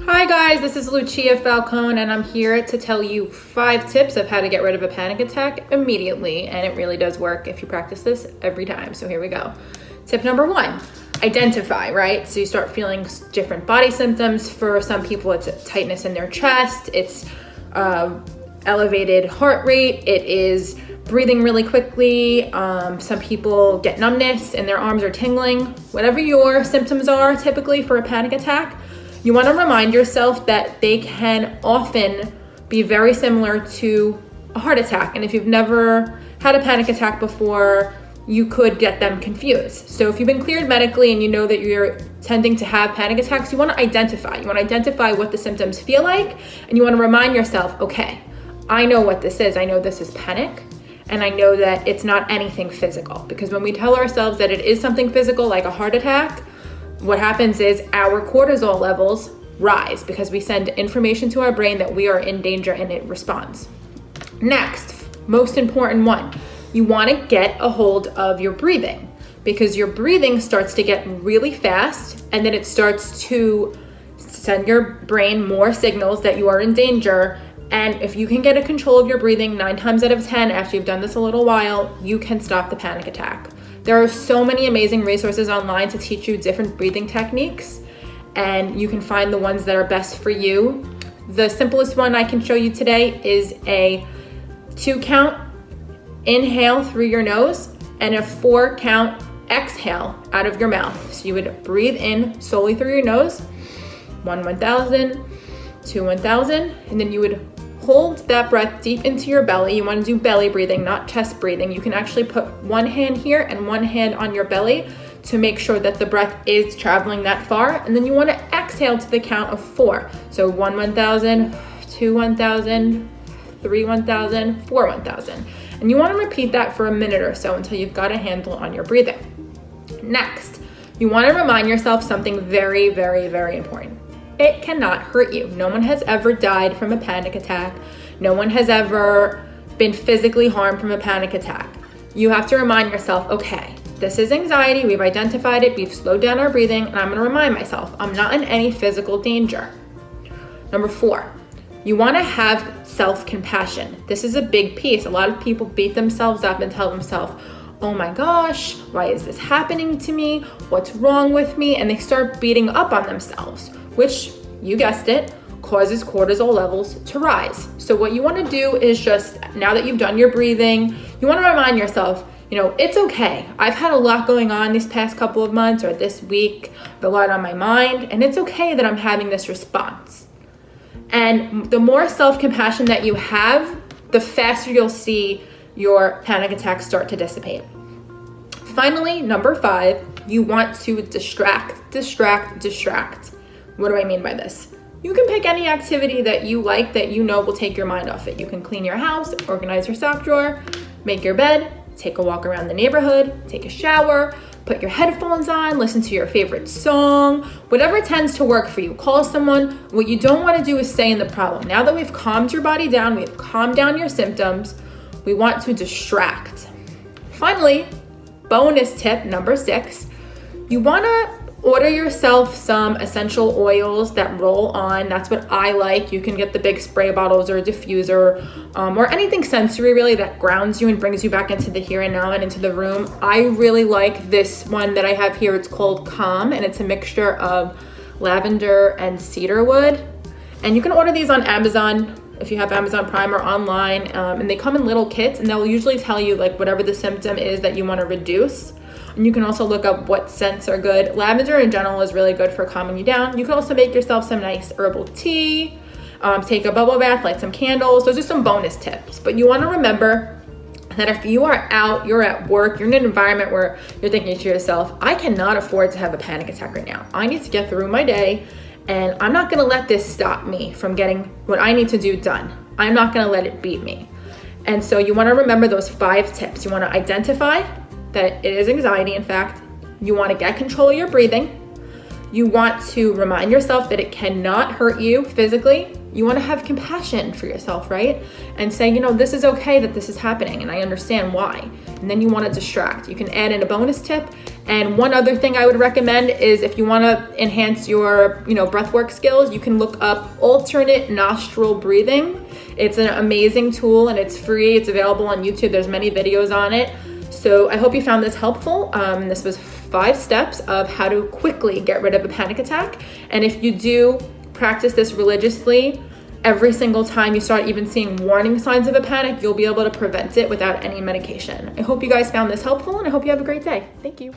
Hi guys, this is Lucia Falcone and I'm here to tell you 5 tips of how to get rid of a panic attack immediately, and it really does work if you practice this every time. So here we go. Tip number 1, identify, right? So you start feeling different body symptoms. For some people it's a tightness in their chest, it's elevated heart rate, it is breathing really quickly, some people get numbness and their arms are tingling. Whatever your symptoms are typically for a panic attack, you want to remind yourself that they can often be very similar to a heart attack. And if you've never had a panic attack before, you could get them confused. So if you've been cleared medically and you know that you're tending to have panic attacks, you want to identify. You want to identify what the symptoms feel like, and you want to remind yourself, okay, I know what this is. I know this is panic, and I know that it's not anything physical. Because when we tell ourselves that it is something physical, like a heart attack, what happens is our cortisol levels rise because we send information to our brain that we are in danger and it responds. Next, most important one, you want to get a hold of your breathing, because your breathing starts to get really fast and then it starts to send your brain more signals that you are in danger. And if you can get a control of your breathing 9 times out of 10 after you've done this a little while, you can stop the panic attack. There are so many amazing resources online to teach you different breathing techniques, and you can find the ones that are best for you. The simplest one I can show you today is a 2-count inhale through your nose and a 4-count exhale out of your mouth. So you would breathe in slowly through your nose, 1 1000, 2 1000, and then you would hold that breath deep into your belly. You want to do belly breathing, not chest breathing. You can actually put one hand here and one hand on your belly to make sure that the breath is traveling that far. And then you want to exhale to the count of 4. So 1 1000, 2 1000, 3 1000, 4 1000. And you want to repeat that for a minute or so until you've got a handle on your breathing. Next, you want to remind yourself something very, very, very important. It cannot hurt you. No one has ever died from a panic attack. No one has ever been physically harmed from a panic attack. You have to remind yourself, okay, this is anxiety. We've identified it. We've slowed down our breathing, and I'm going to remind myself I'm not in any physical danger. Number 4, you want to have self-compassion. This is a big piece. A lot of people beat themselves up and tell themselves, oh my gosh, why is this happening to me? What's wrong with me? And they start beating up on themselves, which, you guessed it, causes cortisol levels to rise. So what you want to do is just, now that you've done your breathing, you want to remind yourself, it's okay. I've had a lot going on these past couple of months or this week, a lot on my mind, and it's okay that I'm having this response. And the more self-compassion that you have, the faster you'll see your panic attacks start to dissipate. Finally, number 5, you want to distract. What do I mean by this? You can pick any activity that you like that you know will take your mind off it. You can clean your house, organize your sock drawer, make your bed, take a walk around the neighborhood, take a shower, put your headphones on, listen to your favorite song, whatever tends to work for you. Call someone. What you don't want to do is stay in the problem. Now that we've calmed your body down, we've calmed down your symptoms, we want to distract. Finally, bonus tip number 6, you want to order yourself some essential oils that roll on. That's what I like. You can get the big spray bottles or a diffuser or anything sensory really that grounds you and brings you back into the here and now and into the room. I really like this one that I have here. It's called Calm, and it's a mixture of lavender and cedarwood. And you can order these on Amazon if you have Amazon Prime or online, and they come in little kits, and they'll usually tell you like whatever the symptom is that you want to reduce. And you can also look up what scents are good. Lavender in general is really good for calming you down. You can also make yourself some nice herbal tea, take a bubble bath, light some candles. Those are some bonus tips. But you want to remember that if you are out, you're at work, you're in an environment where you're thinking to yourself, I cannot afford to have a panic attack right now. I need to get through my day, and I'm not going to let this stop me from getting what I need to do done. I'm not going to let it beat me. And so you want to remember those 5 tips. You want to identify that it is anxiety, in fact. You want to get control of your breathing. You want to remind yourself that it cannot hurt you physically. You want to have compassion for yourself, right? And say, you know, this is okay that this is happening and I understand why. And then you want to distract. You can add in a bonus tip. And one other thing I would recommend is if you want to enhance your, breathwork skills, you can look up alternate nostril breathing. It's an amazing tool and it's free. It's available on YouTube. There's many videos on it. So I hope you found this helpful. This was 5 steps of how to quickly get rid of a panic attack. And if you do practice this religiously, every single time you start even seeing warning signs of a panic, you'll be able to prevent it without any medication. I hope you guys found this helpful and I hope you have a great day. Thank you.